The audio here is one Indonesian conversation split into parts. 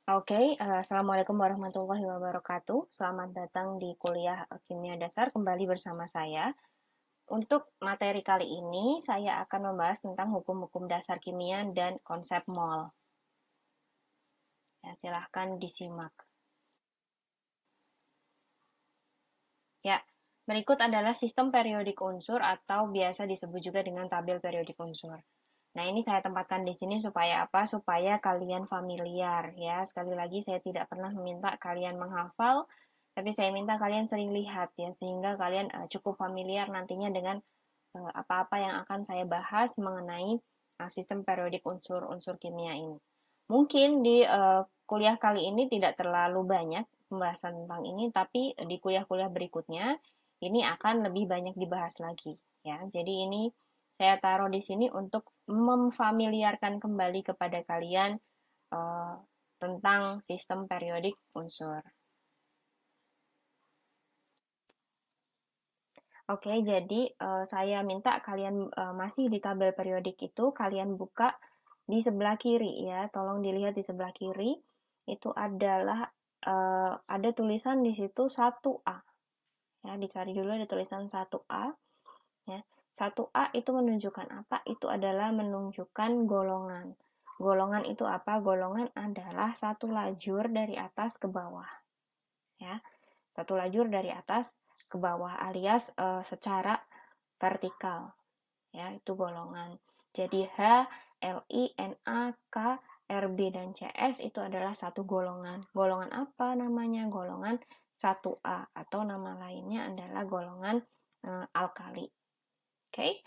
Assalamualaikum warahmatullahi wabarakatuh. Selamat datang di kuliah Kimia Dasar kembali bersama saya. Untuk materi kali ini, saya akan membahas tentang hukum-hukum dasar kimia dan konsep mol. Ya, silahkan disimak. Ya, berikut adalah sistem periodik unsur atau biasa disebut juga dengan tabel periodik unsur. Nah, ini saya tempatkan di sini supaya apa? Supaya kalian familiar ya. Sekali lagi saya tidak pernah meminta kalian menghafal, tapi saya minta kalian sering lihat ya sehingga kalian cukup familiar nantinya dengan apa-apa yang akan saya bahas mengenai sistem periodik unsur-unsur kimia ini. Mungkin di kuliah kali ini tidak terlalu banyak pembahasan tentang ini, tapi di kuliah-kuliah berikutnya ini akan lebih banyak dibahas lagi ya. Jadi ini saya taruh di sini untuk memfamiliarkan kembali kepada kalian uh, tentang sistem periodik unsur. Oke, jadi saya minta kalian masih di tabel periodik itu kalian buka di sebelah kiri ya. Tolong dilihat di sebelah kiri itu adalah ada tulisan di situ 1A. Ya, dicari dulu ada tulisan 1A ya. 1A itu menunjukkan apa? Itu adalah menunjukkan golongan. Golongan itu apa? Golongan adalah satu lajur dari atas ke bawah ya. Satu lajur dari atas ke bawah alias secara vertikal ya, itu golongan. Jadi H, Li, Na, K, Rb dan Cs itu adalah satu golongan. Golongan apa namanya? Golongan 1A atau nama lainnya adalah golongan alkali. Oke.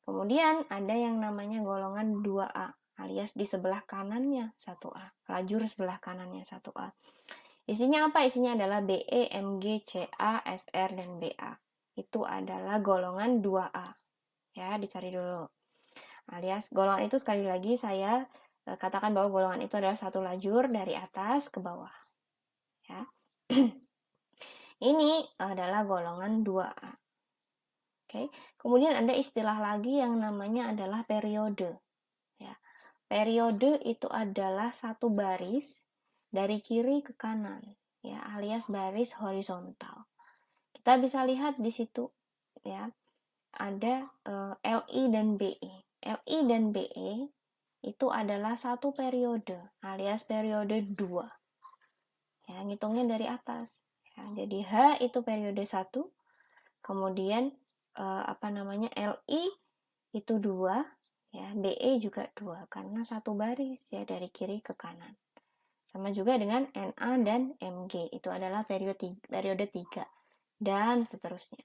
Kemudian ada yang namanya golongan 2A alias di sebelah kanannya 1A, lajur sebelah kanannya 1A. Isinya apa? Isinya adalah Be, Mg, Ca, Sr dan Ba. Itu adalah golongan 2A. Ya, dicari dulu. Alias golongan itu sekali lagi saya katakan bahwa golongan itu adalah satu lajur dari atas ke bawah. Ya. Ini adalah golongan 2A. Oke. Kemudian ada istilah lagi yang namanya adalah periode. Ya. Periode itu adalah satu baris dari kiri ke kanan, ya, alias baris horizontal. Kita bisa lihat di situ, ya, ada Li dan Be. Li dan Be itu adalah satu periode, alias periode 2. Ya, ngitungnya dari atas. Ya, jadi H itu periode 1, kemudian Li itu 2, ya, Be juga 2 karena satu baris ya dari kiri ke kanan. Sama juga dengan Na dan Mg, itu adalah periode 3 dan seterusnya.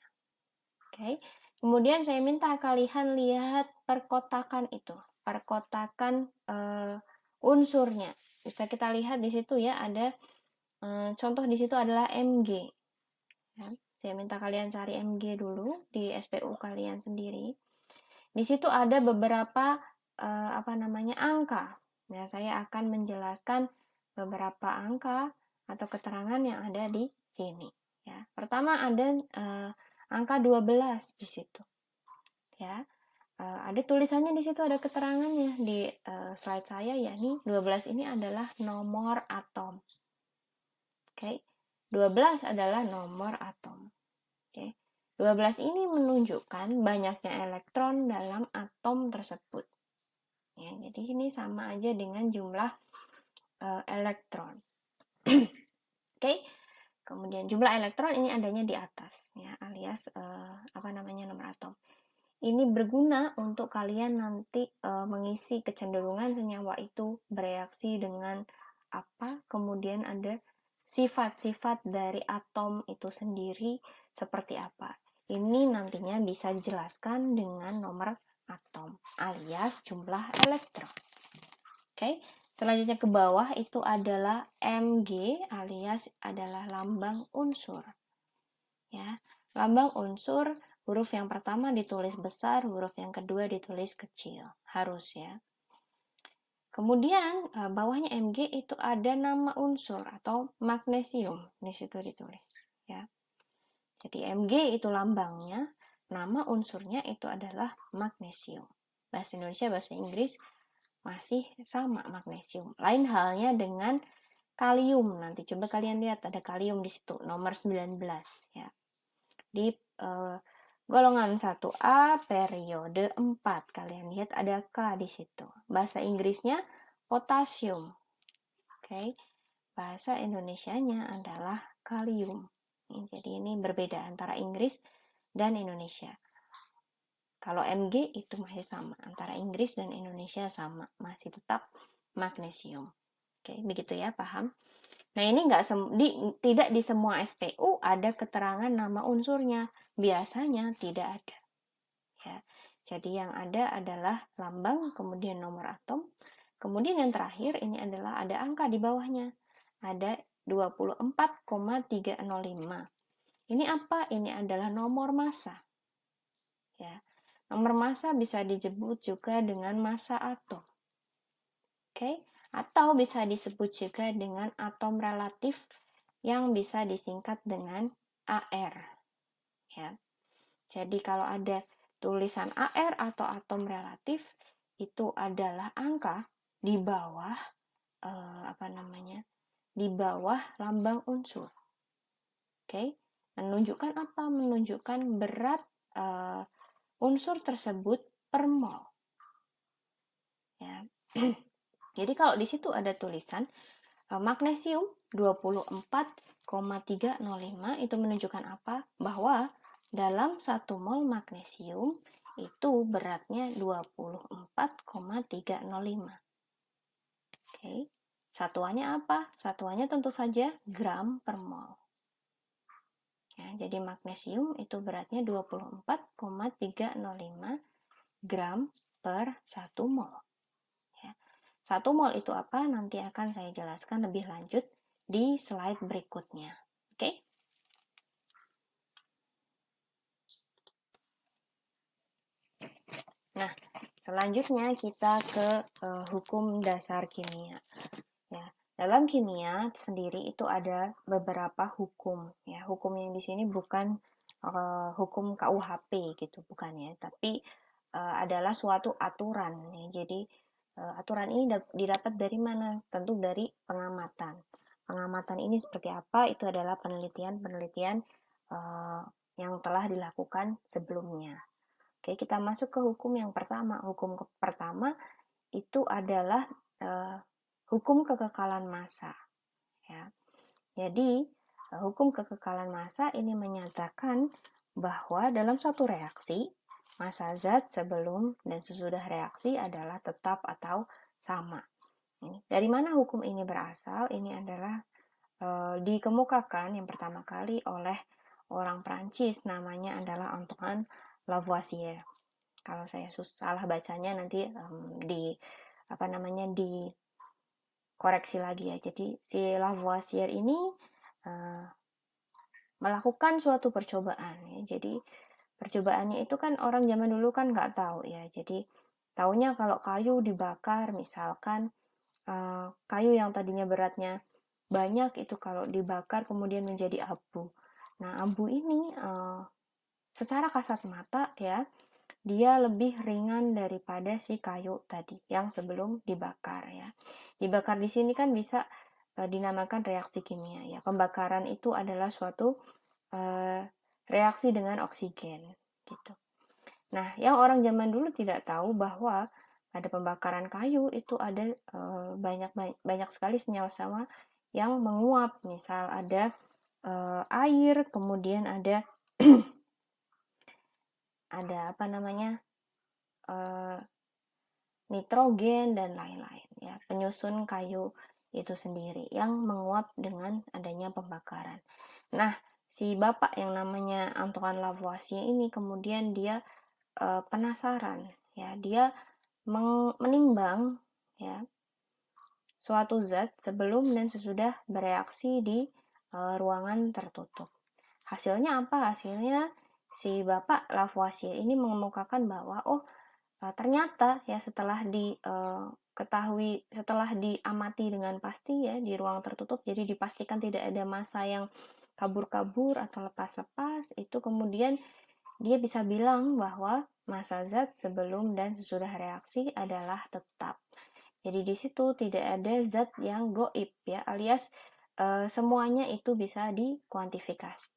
Oke. Kemudian saya minta kalian lihat perkotakan itu, perkotakan unsurnya. Bisa kita lihat di situ ya, ada contoh di situ adalah Mg. Ya. Saya minta kalian cari Mg dulu di SPU kalian sendiri. Di situ ada beberapa angka. Ya, saya akan menjelaskan beberapa angka atau keterangan yang ada di sini. Ya, pertama ada angka 12 di situ. Ya, ada tulisannya di situ, ada keterangannya di slide saya, yakni 12 ini adalah nomor atom. Oke, 12 adalah nomor atom. Oke, 12 ini menunjukkan banyaknya elektron dalam atom tersebut. Ya, jadi ini sama aja dengan jumlah elektron. Oke, kemudian jumlah elektron ini adanya di atas, ya, alias nomor atom. Ini berguna untuk kalian nanti mengisi kecenderungan senyawa itu bereaksi dengan apa, kemudian ada sifat-sifat dari atom itu sendiri seperti apa. Ini nantinya bisa dijelaskan dengan nomor atom alias jumlah elektron. Oke, selanjutnya ke bawah itu adalah Mg alias adalah lambang unsur. Ya, lambang unsur huruf yang pertama ditulis besar, huruf yang kedua ditulis kecil, harus ya. Kemudian bawahnya Mg itu ada nama unsur atau magnesium di situ ditulis ya. Jadi Mg itu lambangnya, nama unsurnya itu adalah magnesium. Bahasa Indonesia, bahasa Inggris masih sama magnesium. Lain halnya dengan kalium. Nanti coba kalian lihat ada kalium di situ, nomor 19 ya. Di golongan 1A periode 4. Kalian lihat ada K di situ. Bahasa Inggrisnya potasium. Oke. Bahasa Indonesianya adalah kalium. Jadi ini berbeda antara Inggris dan Indonesia. Kalau Mg itu masih sama, antara Inggris dan Indonesia sama, masih tetap magnesium. Oke, begitu ya, paham? Nah, ini tidak di semua SPU ada keterangan nama unsurnya. Biasanya tidak ada. Ya. Jadi yang ada adalah lambang, kemudian nomor atom. Kemudian yang terakhir ini adalah ada angka di bawahnya. Ada 24,305. Ini apa? Ini adalah nomor massa. Ya. Nomor massa bisa disebut juga dengan massa atom. Oke, atau bisa disebut juga dengan atom relatif yang bisa disingkat dengan AR. Ya. Jadi kalau ada tulisan AR atau atom relatif itu adalah angka di bawah di bawah lambang unsur. Oke, menunjukkan apa? Menunjukkan berat unsur tersebut per mol. Ya. Jadi kalau di situ ada tulisan magnesium 24,305 itu menunjukkan apa? Bahwa dalam 1 mol magnesium itu beratnya 24,305. Oke. Satuannya apa? Satuannya tentu saja gram per mol. Ya, jadi magnesium itu beratnya 24,305 gram per 1 mol. Ya. 1 mol itu apa? Nanti akan saya jelaskan lebih lanjut di slide berikutnya. Oke? Nah, selanjutnya kita ke hukum dasar kimia. Ya, dalam kimia sendiri itu ada beberapa hukum. Ya, hukum yang di sini bukan hukum KUHP gitu, bukan ya, tapi adalah suatu aturan. Ya. Jadi aturan ini didapat dari mana? Tentu dari pengamatan. Pengamatan ini seperti apa? Itu adalah penelitian-penelitian yang telah dilakukan sebelumnya. Oke, kita masuk ke hukum yang pertama. Hukum pertama itu adalah hukum kekekalan massa. Ya. Jadi, hukum kekekalan massa ini menyatakan bahwa dalam suatu reaksi, massa zat sebelum dan sesudah reaksi adalah tetap atau sama. Dari mana hukum ini berasal? Ini adalah dikemukakan yang pertama kali oleh orang Prancis, namanya adalah Antoine Lavoisier. Kalau saya salah bacanya nanti dikoreksi lagi ya. Jadi si Lavoisier ini melakukan suatu percobaan ya. Jadi percobaannya itu kan orang zaman dulu kan nggak tahu ya. Jadi taunya kalau kayu dibakar misalkan kayu yang tadinya beratnya banyak itu kalau dibakar kemudian menjadi abu. Nah, abu ini secara kasat mata ya, dia lebih ringan daripada si kayu tadi yang sebelum dibakar ya. Dibakar di sini kan bisa dinamakan reaksi kimia ya. Pembakaran itu adalah suatu reaksi dengan oksigen gitu. Nah, yang orang zaman dulu tidak tahu bahwa pada pembakaran kayu itu ada banyak sekali senyawa-senyawa yang menguap. Misal ada air, kemudian ada nitrogen dan lain-lain ya, penyusun kayu itu sendiri yang menguap dengan adanya pembakaran. Nah, si bapak yang namanya Antoine Lavoisier ini kemudian dia penasaran ya, dia menimbang ya suatu zat sebelum dan sesudah bereaksi di ruangan tertutup. Hasilnya apa? Hasilnya si bapak Lavoisier ini mengemukakan bahwa ternyata ya setelah diketahui, setelah diamati dengan pasti ya di ruang tertutup, jadi dipastikan tidak ada massa yang kabur-kabur atau lepas-lepas, itu kemudian dia bisa bilang bahwa massa zat sebelum dan sesudah reaksi adalah tetap. Jadi di situ tidak ada zat yang goib ya, alias semuanya itu bisa dikuantifikasi.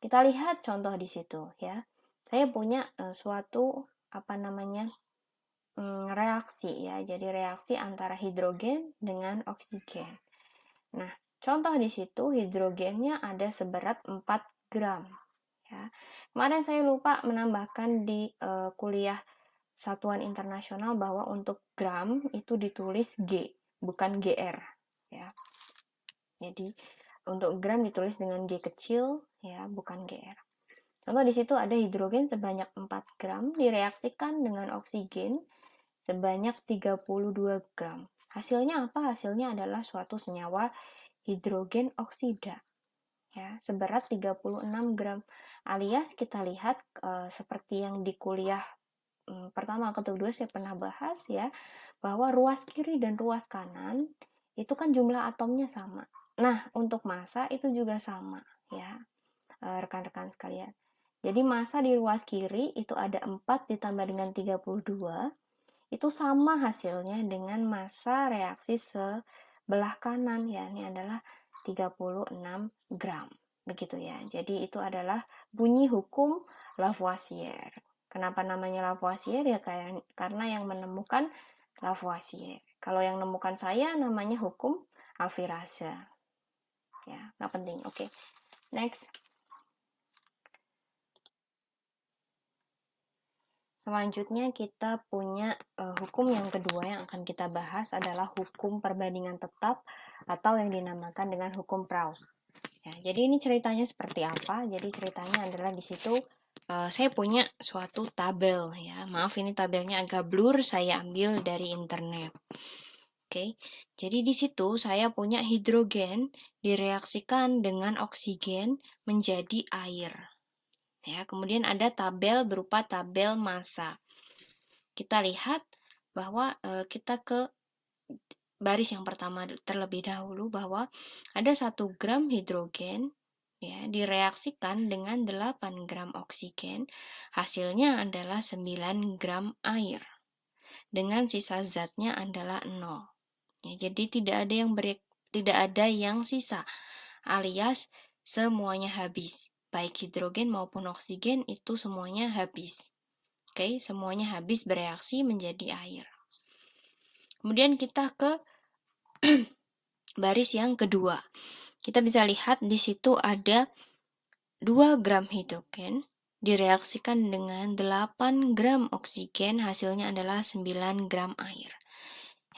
Kita lihat contoh di situ ya. Saya punya suatu reaksi ya. Jadi reaksi antara hidrogen dengan oksigen. Nah, contoh di situ hidrogennya ada seberat 4 gram ya. Kemarin saya lupa menambahkan di kuliah satuan internasional bahwa untuk gram itu ditulis G, bukan GR ya. Jadi untuk gram ditulis dengan G kecil ya, bukan GR. Contoh di situ ada hidrogen sebanyak 4 gram direaksikan dengan oksigen sebanyak 32 gram. Hasilnya apa? Hasilnya adalah suatu senyawa hidrogen oksida ya, seberat 36 gram. Alias kita lihat seperti yang di kuliah pertama atau kedua saya pernah bahas ya, bahwa ruas kiri dan ruas kanan itu kan jumlah atomnya sama. Nah, untuk massa itu juga sama ya, rekan-rekan sekalian. Jadi massa di ruas kiri itu ada 4 ditambah dengan 32, itu sama hasilnya dengan massa reaksi sebelah kanan ya, ini adalah 36 gram. Begitu ya. Jadi itu adalah bunyi hukum Lavoisier. Kenapa namanya Lavoisier ya, karena yang menemukan Lavoisier. Kalau yang menemukan saya namanya hukum Alfireza. Ya, nggak penting. Oke. Next. Selanjutnya kita punya hukum yang kedua yang akan kita bahas adalah hukum perbandingan tetap atau yang dinamakan dengan hukum Proust. Ya, jadi ini ceritanya seperti apa? Jadi ceritanya adalah di situ saya punya suatu tabel ya. Maaf ini tabelnya agak blur, saya ambil dari internet. Oke. Jadi di situ saya punya hidrogen direaksikan dengan oksigen menjadi air. Ya, kemudian ada tabel berupa tabel massa. Kita lihat bahwa kita ke baris yang pertama terlebih dahulu, bahwa ada 1 gram hidrogen ya direaksikan dengan 8 gram oksigen, hasilnya adalah 9 gram air. Dengan sisa zatnya adalah 0. Ya, jadi tidak ada yang sisa, alias semuanya habis. Baik hidrogen maupun oksigen itu semuanya habis. Oke, semuanya habis bereaksi menjadi air. Kemudian kita ke baris yang kedua. Kita bisa lihat di situ ada 2 gram hidrogen direaksikan dengan 8 gram oksigen, hasilnya adalah 9 gram air.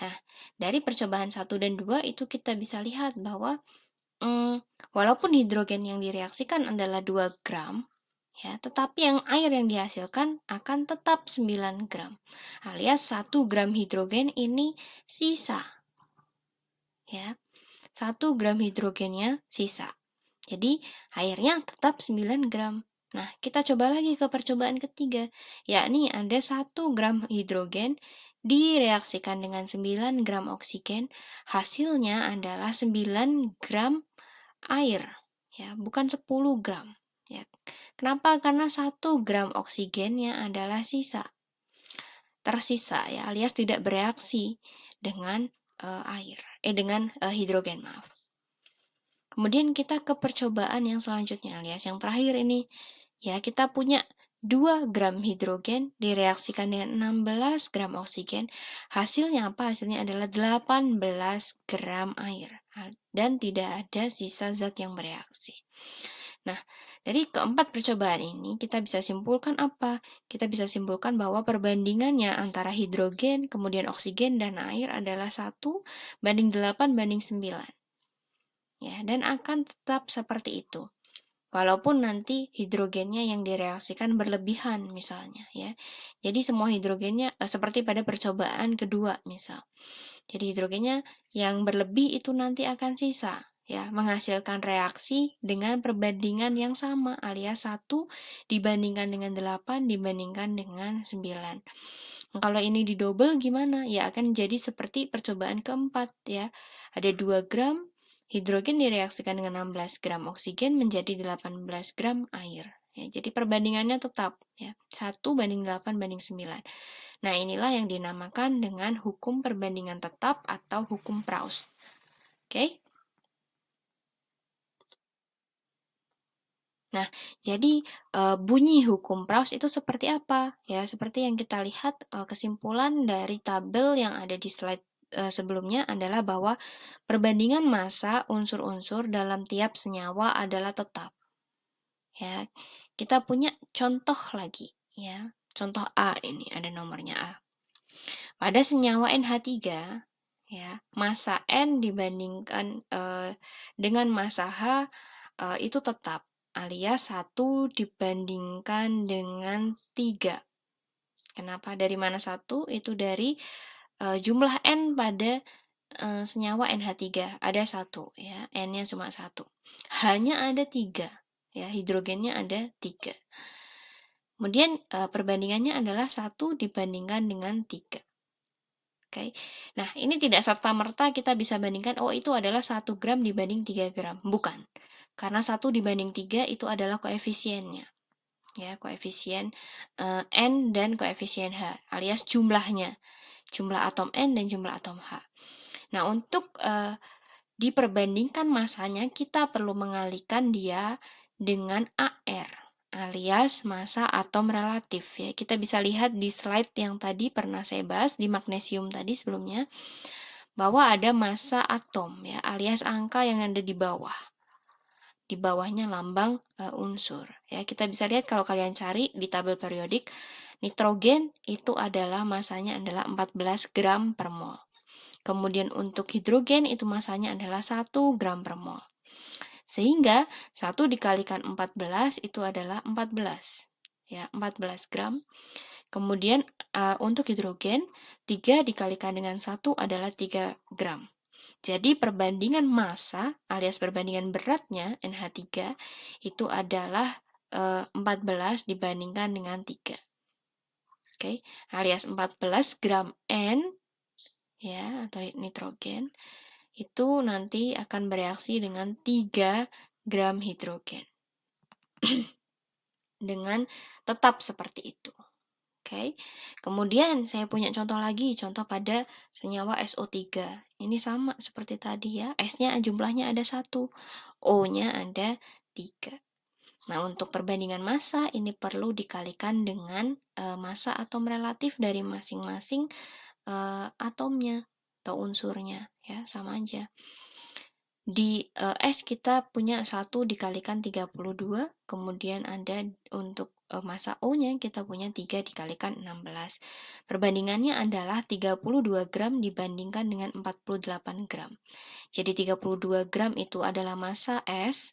Nah, dari percobaan 1 dan 2 itu kita bisa lihat bahwa walaupun hidrogen yang direaksikan adalah 2 gram, ya, tetapi yang air yang dihasilkan akan tetap 9 gram. Alias 1 gram hidrogen ini sisa. Ya, 1 gram hidrogennya sisa. Jadi, airnya tetap 9 gram. Nah, kita coba lagi ke percobaan ketiga, yakni ada 1 gram hidrogen direaksikan dengan 9 gram oksigen, hasilnya adalah 9 gram air, ya, bukan 10 gram. Ya. Kenapa? Karena 1 gram oksigennya adalah tersisa, ya, alias tidak bereaksi dengan hidrogen, maaf. Kemudian kita ke percobaan yang selanjutnya, alias yang terakhir ini. Ya, kita punya 2 gram hidrogen direaksikan dengan 16 gram oksigen. Hasilnya apa? Hasilnya adalah 18 gram air. Dan tidak ada sisa zat yang bereaksi. Nah, dari keempat percobaan ini kita bisa simpulkan apa? Kita bisa simpulkan bahwa perbandingannya antara hidrogen, kemudian oksigen, dan air adalah 1:8:9. Ya, dan akan tetap seperti itu. Walaupun nanti hidrogennya yang direaksikan berlebihan misalnya ya. Jadi semua hidrogennya seperti pada percobaan kedua misal. Jadi hidrogennya yang berlebih itu nanti akan sisa ya, menghasilkan reaksi dengan perbandingan yang sama, alias 1 dibandingkan dengan 8 dibandingkan dengan 9. Kalau ini didouble gimana? Ya akan jadi seperti percobaan keempat ya. Ada 2 gram hidrogen direaksikan dengan 16 gram oksigen menjadi 18 gram air. Ya, jadi perbandingannya tetap ya, 1:8:9. Nah, inilah yang dinamakan dengan hukum perbandingan tetap atau hukum Proust. Oke? Nah, jadi bunyi hukum Proust itu seperti apa? Ya, seperti yang kita lihat kesimpulan dari tabel yang ada di slide sebelumnya adalah bahwa perbandingan massa unsur-unsur dalam tiap senyawa adalah tetap. Ya, kita punya contoh lagi, ya. Contoh A ini ada nomornya A. Pada senyawa NH3, ya, massa N dibandingkan dengan massa H itu tetap, alias 1 dibandingkan dengan 3. Kenapa? Dari mana 1? Itu dari jumlah N pada senyawa NH3. Ada 1, ya, N-nya cuma 1. H-nya ada 3, ya, hidrogennya ada 3. Kemudian perbandingannya adalah 1 dibandingkan dengan 3. Oke. Nah, ini tidak serta-merta kita bisa bandingkan, oh itu adalah 1 gram dibanding 3 gram. Bukan. Karena 1 dibanding 3 itu adalah koefisiennya. Ya, koefisien N dan koefisien H, alias jumlahnya. Jumlah atom N dan jumlah atom H. Nah, untuk diperbandingkan masanya, kita perlu mengalihkan dia dengan AR, alias massa atom relatif, ya. Kita bisa lihat di slide yang tadi pernah saya bahas di magnesium tadi sebelumnya, bahwa ada massa atom, ya, alias angka yang ada di bawah. Di bawahnya lambang unsur, ya. Kita bisa lihat kalau kalian cari di tabel periodik, nitrogen itu adalah massanya adalah 14 gram per mol. Kemudian untuk hidrogen itu massanya adalah 1 gram per mol. Sehingga 1 dikalikan 14 itu adalah 14. Ya, 14 gram. Kemudian untuk hidrogen 3 dikalikan dengan 1 adalah 3 gram. Jadi perbandingan massa alias perbandingan beratnya NH3 itu adalah 14 dibandingkan dengan 3. Oke, alias 14 gram N, ya, atau nitrogen itu nanti akan bereaksi dengan 3 gram hidrogen. Dengan tetap seperti itu. Oke. Kemudian saya punya contoh lagi, contoh pada senyawa SO3. Ini sama seperti tadi, ya. S-nya jumlahnya ada 1, O-nya ada 3. Nah, untuk perbandingan massa ini perlu dikalikan dengan massa atom relatif dari masing-masing atomnya atau unsurnya, ya, sama aja. Di S kita punya 1 dikalikan 32, kemudian ada untuk massa O-nya kita punya 3 dikalikan 16. Perbandingannya adalah 32 gram dibandingkan dengan 48 gram. Jadi 32 gram itu adalah massa S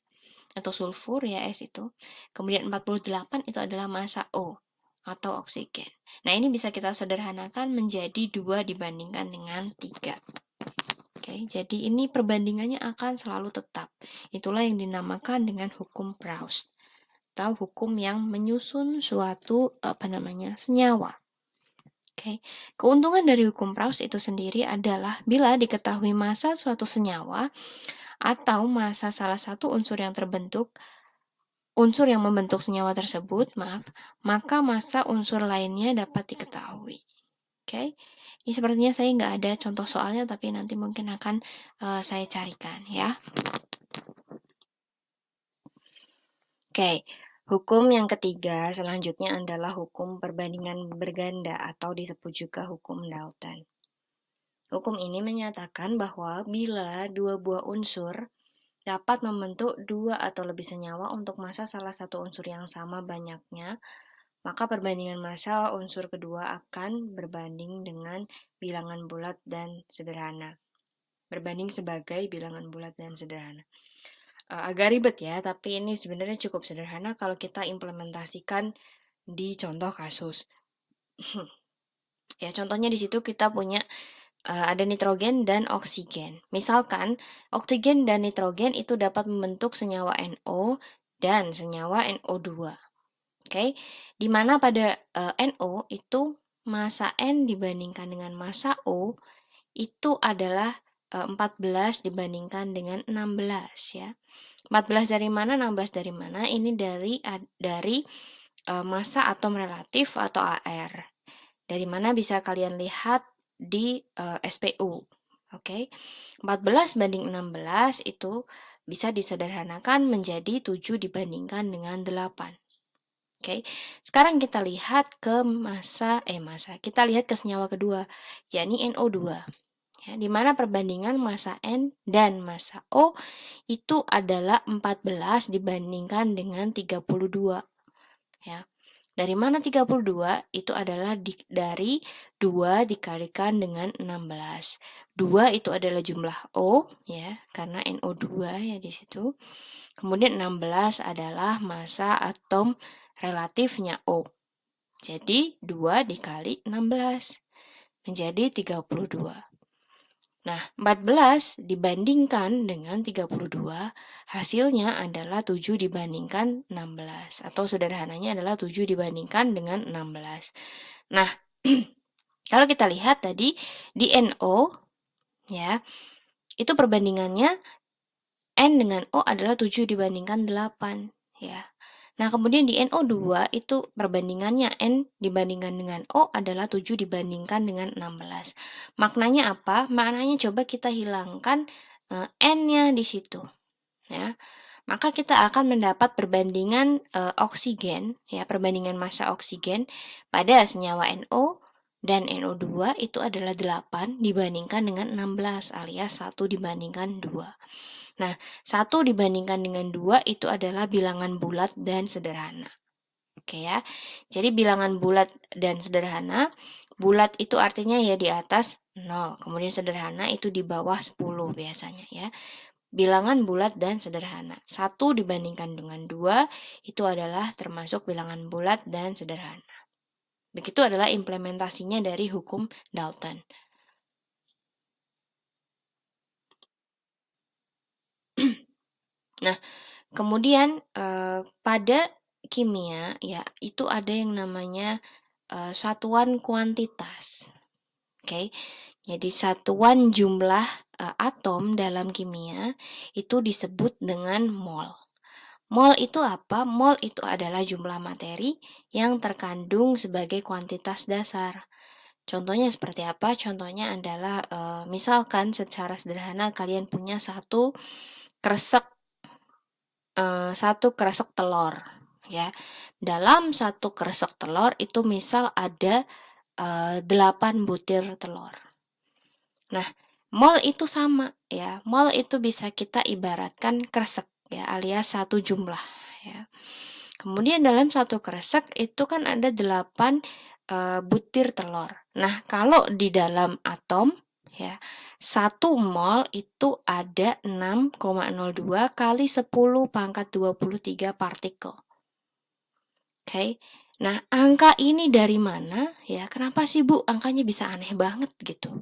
atau sulfur, ya, S itu. Kemudian 48 itu adalah massa O atau oksigen. Nah, ini bisa kita sederhanakan menjadi 2 dibandingkan dengan 3. Oke, jadi ini perbandingannya akan selalu tetap. Itulah yang dinamakan dengan hukum Proust atau hukum yang menyusun suatu senyawa. Oke. Keuntungan dari hukum Proust itu sendiri adalah bila diketahui massa suatu senyawa atau massa salah satu unsur yang membentuk senyawa tersebut, maka massa unsur lainnya dapat diketahui. Oke. Ini sepertinya saya nggak ada contoh soalnya, tapi nanti mungkin akan saya carikan, ya. Oke, hukum yang ketiga selanjutnya adalah hukum perbandingan berganda atau disebut juga hukum Dalton. Hukum ini menyatakan bahwa bila dua buah unsur dapat membentuk 2 atau lebih senyawa untuk massa salah satu unsur yang sama banyaknya, maka perbandingan massa unsur kedua akan berbanding dengan bilangan bulat dan sederhana. Berbanding sebagai bilangan bulat dan sederhana. Agak ribet, ya, tapi ini sebenarnya cukup sederhana kalau kita implementasikan di contoh kasus. Ya, contohnya di situ kita punya ada nitrogen dan oksigen. Misalkan oksigen dan nitrogen itu dapat membentuk senyawa NO dan senyawa NO2. Oke, di mana pada NO itu massa N dibandingkan dengan massa O itu adalah 14 dibandingkan dengan 16, ya. 14 dari mana, 16 dari mana? Ini dari massa atom relatif atau AR. Dari mana bisa kalian lihat di SPU. Oke. 14 banding 16 itu bisa disederhanakan menjadi 7 dibandingkan dengan 8. Oke. Sekarang kita lihat ke kita lihat ke senyawa kedua, yakni NO2. Ya, di mana perbandingan massa N dan massa O itu adalah 14 dibandingkan dengan 32. Ya. Dari mana 32? Itu adalah dari 2 dikalikan dengan 16. 2 itu adalah jumlah O, ya, karena NO2 ya di situ. Kemudian 16 adalah massa atom relatifnya O. Jadi 2 dikali 16 menjadi 32. Nah, 14 dibandingkan dengan 32, hasilnya adalah 7 dibandingkan 16. Atau sederhananya adalah 7 dibandingkan dengan 16. Nah, kalau kita lihat tadi di NO, ya, itu perbandingannya N dengan O adalah 7 dibandingkan 8, ya. Nah, kemudian di NO2 itu perbandingannya N dibandingkan dengan O adalah 7 dibandingkan dengan 16. Maknanya apa? Maknanya coba kita hilangkan N-nya di situ, ya. Maka kita akan mendapat perbandingan oksigen, ya, perbandingan massa oksigen pada senyawa NO dan NO2 itu adalah 8 dibandingkan dengan 16 alias 1 dibandingkan 2. Nah, 1 dibandingkan dengan 2 itu adalah bilangan bulat dan sederhana. Oke ya. Jadi bilangan bulat dan sederhana, bulat itu artinya ya di atas 0, kemudian sederhana itu di bawah 10 biasanya ya. Bilangan bulat dan sederhana. 1 dibandingkan dengan 2 itu adalah termasuk bilangan bulat dan sederhana. Begitu adalah implementasinya dari hukum Dalton. Nah, kemudian pada kimia ya itu ada yang namanya satuan kuantitas. Oke. Jadi satuan jumlah atom dalam kimia itu disebut dengan mol. Mol itu apa? Mol itu adalah jumlah materi yang terkandung sebagai kuantitas dasar. Contohnya seperti apa? Contohnya adalah misalkan secara sederhana kalian punya satu kresek telur, ya. Dalam satu kresek telur itu misal ada 8 butir telur. Nah, mol itu sama ya. Mol itu bisa kita ibaratkan kresek ya, alias satu jumlah ya. Kemudian dalam satu kresek itu kan ada 8 butir telur. Nah, kalau di dalam atom ya, 1 mol itu ada 6,02 kali 10 pangkat 23 partikel. Oke. Nah, angka ini dari mana? Ya, kenapa sih Bu angkanya bisa aneh banget gitu?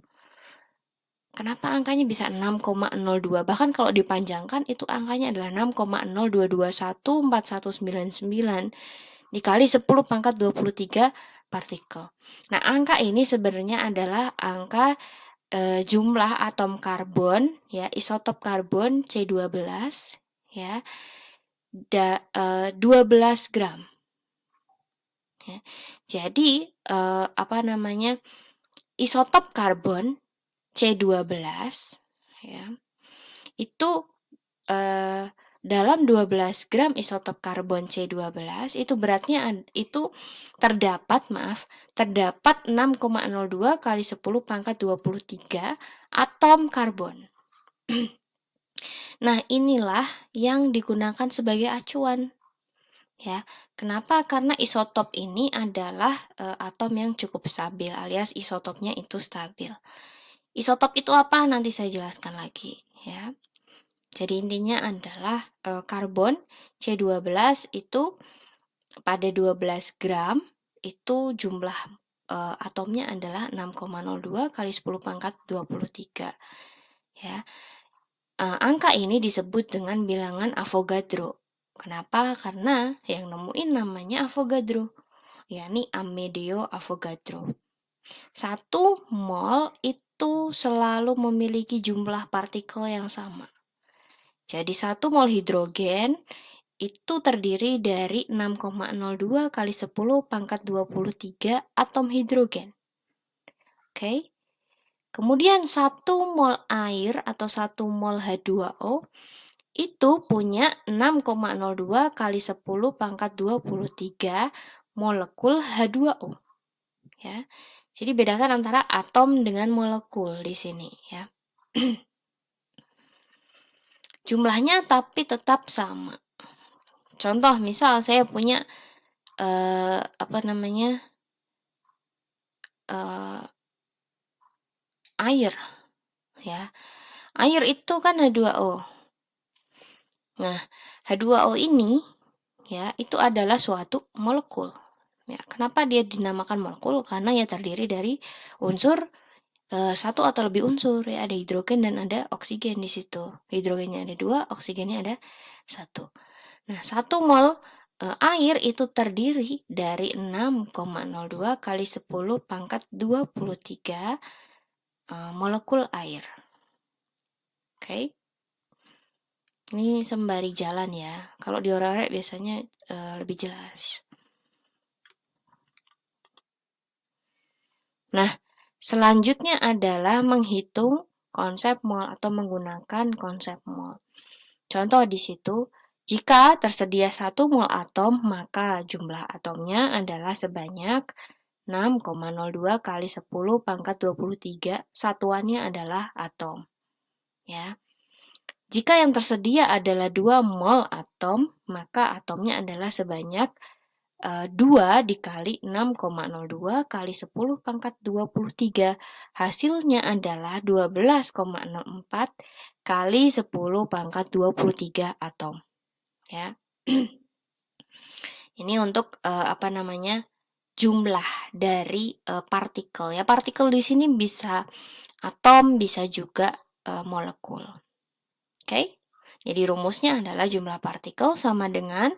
Kenapa angkanya bisa 6,02? Bahkan kalau dipanjangkan itu angkanya adalah 6,0221499 dikali 10 pangkat 23 partikel. Nah, angka ini sebenarnya adalah angka jumlah atom karbon ya, isotop karbon C12 ya. 12 gram. Ya. Jadi isotop karbon C12 ya. Itu dalam 12 gram isotop karbon C12 itu beratnya itu terdapat 6,02 kali 10 pangkat 23 atom karbon. Nah, inilah yang digunakan sebagai acuan. Ya, kenapa? Karena isotop ini adalah atom yang cukup stabil alias isotopnya itu stabil. Isotop itu apa? Nanti saya jelaskan lagi, ya. Jadi intinya adalah karbon C12 itu pada 12 gram itu jumlah atomnya adalah 6,02 kali 10 pangkat 23. Ya. Angka ini disebut dengan bilangan Avogadro. Kenapa? Karena yang nemuin namanya Avogadro, yakni Amedeo Avogadro. 1 mol itu selalu memiliki jumlah partikel yang sama. Jadi 1 mol hidrogen itu terdiri dari 6,02 kali 10 pangkat 23 atom hidrogen. Oke. Kemudian 1 mol air atau 1 mol H2O itu punya 6,02 kali 10 pangkat 23 molekul H2O. Ya. Jadi bedakan antara atom dengan molekul di sini ya. Jumlahnya tapi tetap sama. Contoh, misal saya punya air ya. Air itu kan H2O. Nah, H2O ini ya itu adalah suatu molekul. Ya, kenapa dia dinamakan molekul? Karena ya terdiri dari unsur satu atau lebih unsur ya, ada hidrogen dan ada oksigen di situ. Hidrogennya ada 2, oksigennya ada 1. Nah, 1 mol air itu terdiri dari 6,02 kali 10 pangkat 23 molekul air. Oke. Ini sembari jalan ya. Kalau diorek-orek biasanya lebih jelas. Nah, selanjutnya adalah menghitung konsep mol atau menggunakan konsep mol. Contoh di situ, jika tersedia 1 mol atom, maka jumlah atomnya adalah sebanyak 6,02 kali 10 pangkat 23, satuannya adalah atom. Ya. Jika yang tersedia adalah 2 mol atom, maka atomnya adalah sebanyak 2 dikali 6,02 kali 10 pangkat 23. Hasilnya adalah 12,04 kali 10 pangkat 23 atom. Ya. Ini untuk jumlah dari partikel ya. Partikel di sini bisa atom, bisa juga molekul. Oke? Jadi rumusnya adalah jumlah partikel sama dengan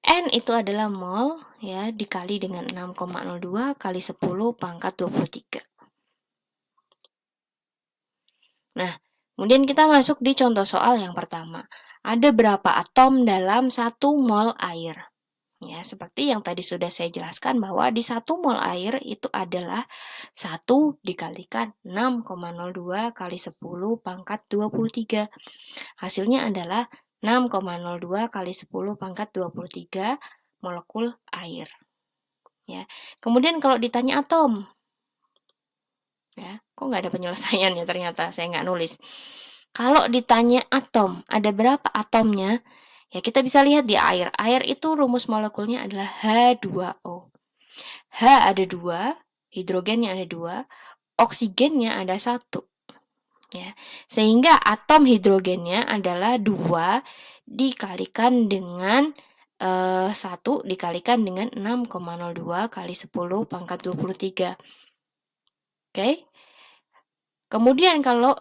N itu adalah mol ya dikali dengan 6,02 kali 10 pangkat 23. Nah, kemudian kita masuk di contoh soal yang pertama. Ada berapa atom dalam 1 mol air? Ya, seperti yang tadi sudah saya jelaskan bahwa di 1 mol air itu adalah 1 dikalikan 6,02 kali 10 pangkat 23. Hasilnya adalah 6,02 kali 10 pangkat 23 molekul air. Ya. Kemudian kalau ditanya atom, ya, kok nggak ada penyelesaian ya ternyata saya nggak nulis. Kalau ditanya atom, ada berapa atomnya? Ya kita bisa lihat di air. Air itu rumus molekulnya adalah H2O. H ada 2, hidrogennya ada 2, oksigennya ada 1. Ya. Sehingga atom hidrogennya adalah 2 dikalikan dengan 1 dikalikan dengan 6,02 kali 10 pangkat 23. Oke. Kemudian kalau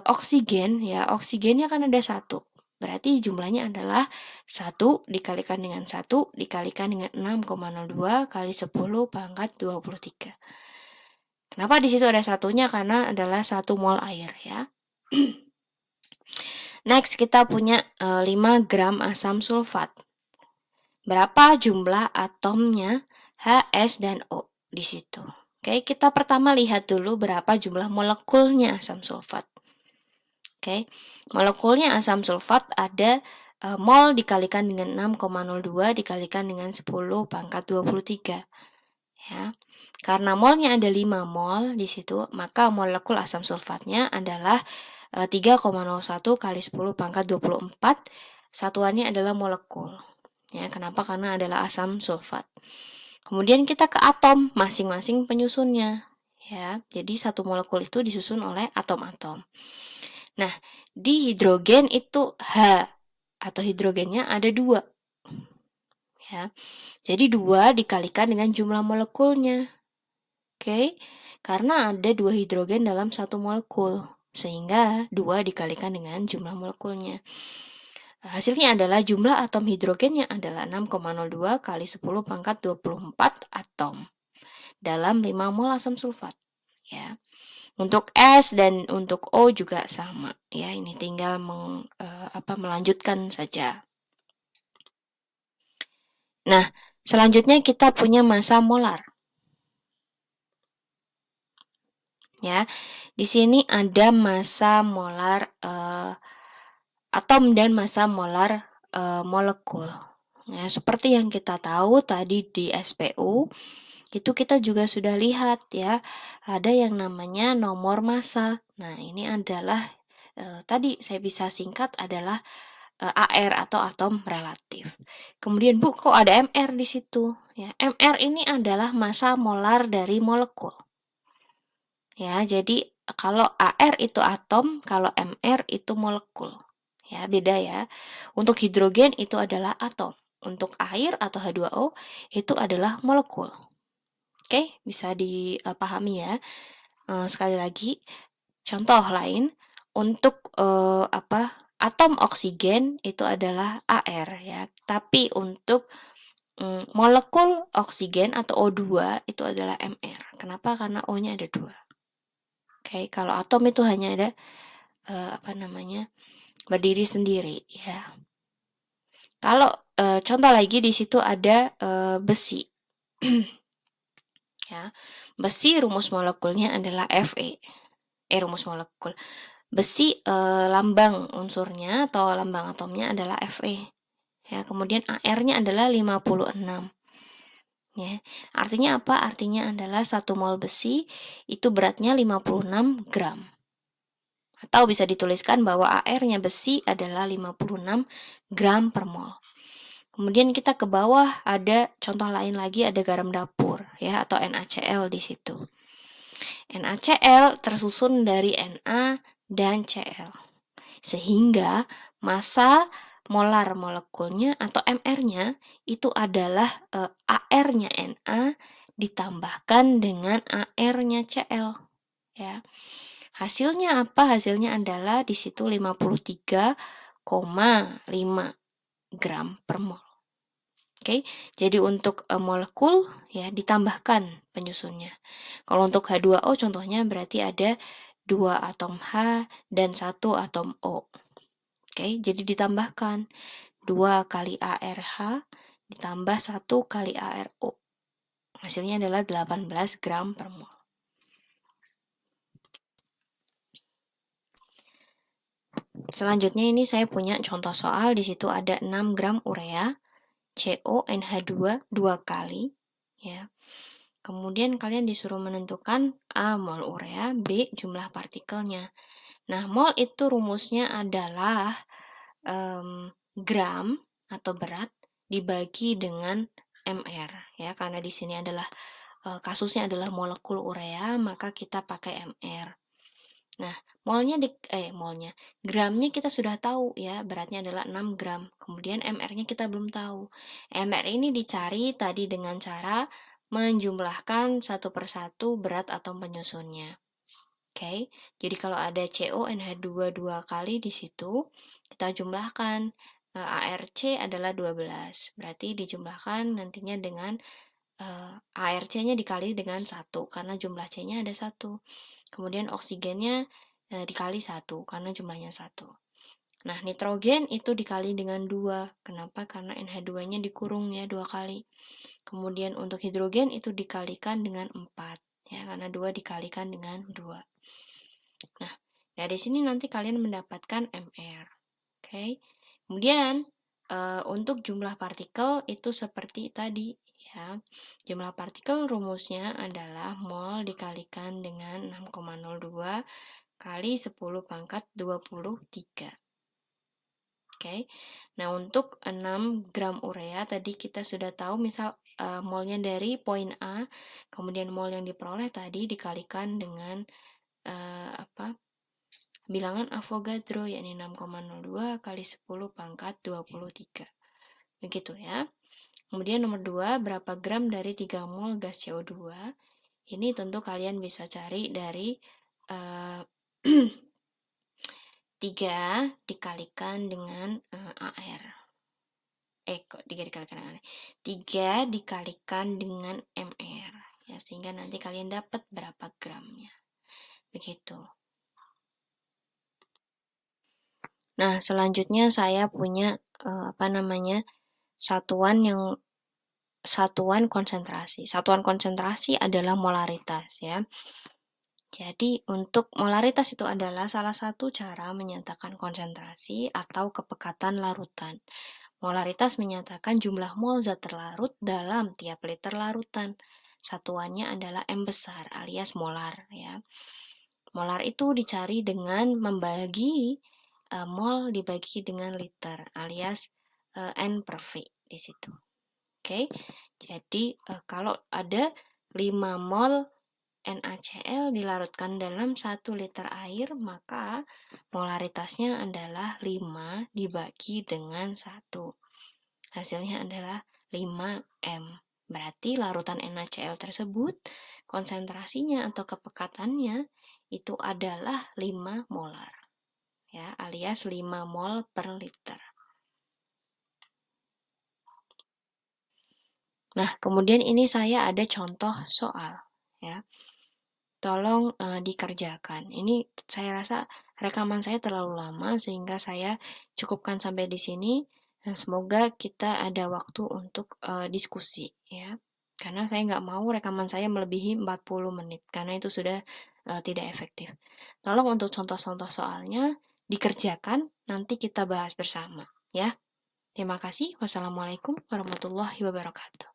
oksigen ya, oksigennya kan ada 1. Berarti jumlahnya adalah 1 dikalikan dengan 1 dikalikan dengan 6,02 kali 10 pangkat 23. Kenapa di situ ada satunya? Karena adalah 1 mol air ya. Next kita punya 5 gram asam sulfat. Berapa jumlah atomnya H, S, dan O di situ? Oke, kita pertama lihat dulu berapa jumlah molekulnya asam sulfat. Oke, molekulnya asam sulfat ada mol dikalikan dengan 6,02 dikalikan dengan 10 pangkat 23. Ya. Karena molnya ada 5 mol di situ, maka molekul asam sulfatnya adalah 3,01 kali 10 pangkat 24. Satuannya adalah molekul. Ya, kenapa? Karena adalah asam sulfat. Kemudian kita ke atom, masing-masing penyusunnya. Ya, jadi satu molekul itu disusun oleh atom-atom. Nah, di hidrogen itu H atau hidrogennya ada 2. Ya. Jadi 2 dikalikan dengan jumlah molekulnya. Oke, karena ada 2 hidrogen dalam satu molekul, sehingga 2 dikalikan dengan jumlah molekulnya. Hasilnya adalah jumlah atom hidrogennya adalah 6,02 kali 10 pangkat 24 atom dalam 5 mol asam sulfat. Ya. Untuk S dan untuk O juga sama. Ya, ini tinggal melanjutkan saja. Nah, selanjutnya kita punya massa molar. ya. Di sini ada massa molar atom dan massa molar molekul. Ya, seperti yang kita tahu tadi di SPU, itu kita juga sudah lihat ya, ada yang namanya nomor massa. Nah, ini adalah tadi saya bisa singkat adalah AR atau atom relatif. Kemudian Bu, kok ada MR di situ? Ya, MR ini adalah massa molar dari molekul. Ya, jadi kalau AR itu atom, kalau MR itu molekul. Ya, beda ya. Untuk hidrogen itu adalah atom. Untuk air atau H2O itu adalah molekul. Oke, bisa dipahami ya. Sekali lagi, contoh lain untuk atom oksigen itu adalah AR ya. Tapi untuk molekul oksigen atau O2 itu adalah MR. Kenapa? Karena O-nya ada 2. Oke, kalau atom itu hanya ada berdiri sendiri ya. Kalau contoh lagi di situ ada besi. Ya. Besi rumus molekulnya adalah Fe. Rumus molekul. Besi lambang unsurnya atau lambang atomnya adalah Fe. Ya, kemudian AR-nya adalah 56. Ya. Artinya apa? Artinya adalah 1 mol besi itu beratnya 56 gram. Atau bisa dituliskan bahwa AR-nya besi adalah 56 gram per mol. Kemudian kita ke bawah ada contoh lain lagi, ada garam dapur ya atau NaCl di situ. NaCl tersusun dari Na dan Cl. Sehingga massa molar molekulnya atau MR-nya itu adalah AR-nya Na ditambahkan dengan AR-nya Cl ya. Hasilnya apa? Hasilnya adalah di situ 53,5 gram per mol. Oke, jadi untuk molekul ya ditambahkan penyusunnya. Kalau untuk H2O contohnya berarti ada 2 atom H dan 1 atom O. Oke, jadi ditambahkan 2 kali ARH ditambah 1 kali ARO. Hasilnya adalah 18 gram per mol. Selanjutnya ini saya punya contoh soal, di situ ada 6 gram urea, CONH2 2 kali ya. Kemudian kalian disuruh menentukan A mol urea, B jumlah partikelnya. Nah, mol itu rumusnya adalah gram atau berat dibagi dengan mr ya, karena di sini adalah kasusnya adalah molekul urea, maka kita pakai mr. Nah, gramnya kita sudah tahu ya, beratnya adalah 6 gram. Kemudian mr-nya kita belum tahu. Mr ini dicari tadi dengan cara menjumlahkan satu persatu berat atom penyusunnya. Oke, jadi kalau ada CONH2 2 kali di situ, kita jumlahkan. ARC adalah 12, berarti dijumlahkan nantinya dengan ARC-nya dikali dengan 1, karena jumlah C-nya ada 1. Kemudian oksigennya dikali 1, karena jumlahnya 1. Nah, nitrogen itu dikali dengan 2. Kenapa? Karena NH2-nya dikurung ya 2 kali. Kemudian untuk hidrogen itu dikalikan dengan 4. Ya, karena 2 dikalikan dengan 2. Nah, dari sini nanti kalian mendapatkan MR. Oke. Kemudian untuk jumlah partikel itu seperti tadi ya. Jumlah partikel rumusnya adalah mol dikalikan dengan 6,02 kali 10 pangkat 23. Oke. Nah, untuk 6 gram urea tadi kita sudah tahu misal molnya dari poin A, kemudian mol yang diperoleh tadi dikalikan dengan bilangan Avogadro, yakni 6,02 kali 10 pangkat 23. Begitu ya. Kemudian nomor 2, berapa gram dari 3 mol gas CO2? Ini tentu kalian bisa cari dari 3 dikalikan dengan AR. Kok 3 dikalikan dengan AR? 3 dikalikan dengan MR. Ya, sehingga nanti kalian dapat berapa gramnya. Begitu. Nah, selanjutnya saya punya satuan konsentrasi. Satuan konsentrasi adalah molaritas ya. Jadi, untuk molaritas itu adalah salah satu cara menyatakan konsentrasi atau kepekatan larutan. Molaritas menyatakan jumlah mol zat terlarut dalam tiap liter larutan. Satuannya adalah M besar alias molar ya. Molar itu dicari dengan membagi mol dibagi dengan liter alias N per V di situ. Oke. Jadi kalau ada 5 mol NaCl dilarutkan dalam 1 liter air, maka molaritasnya adalah 5 dibagi dengan 1. Hasilnya adalah 5M. Berarti larutan NaCl tersebut konsentrasinya atau kepekatannya itu adalah 5 molar. Ya, alias 5 mol per liter. Nah, kemudian ini saya ada contoh soal ya. Tolong dikerjakan. Ini saya rasa rekaman saya terlalu lama sehingga saya cukupkan sampai di sini. Dan semoga kita ada waktu untuk diskusi ya. Karena saya nggak mau rekaman saya melebihi 40 menit karena itu sudah tidak efektif. Tolong untuk contoh-contoh soalnya dikerjakan, nanti kita bahas bersama ya. Terima kasih. Wassalamualaikum warahmatullahi wabarakatuh.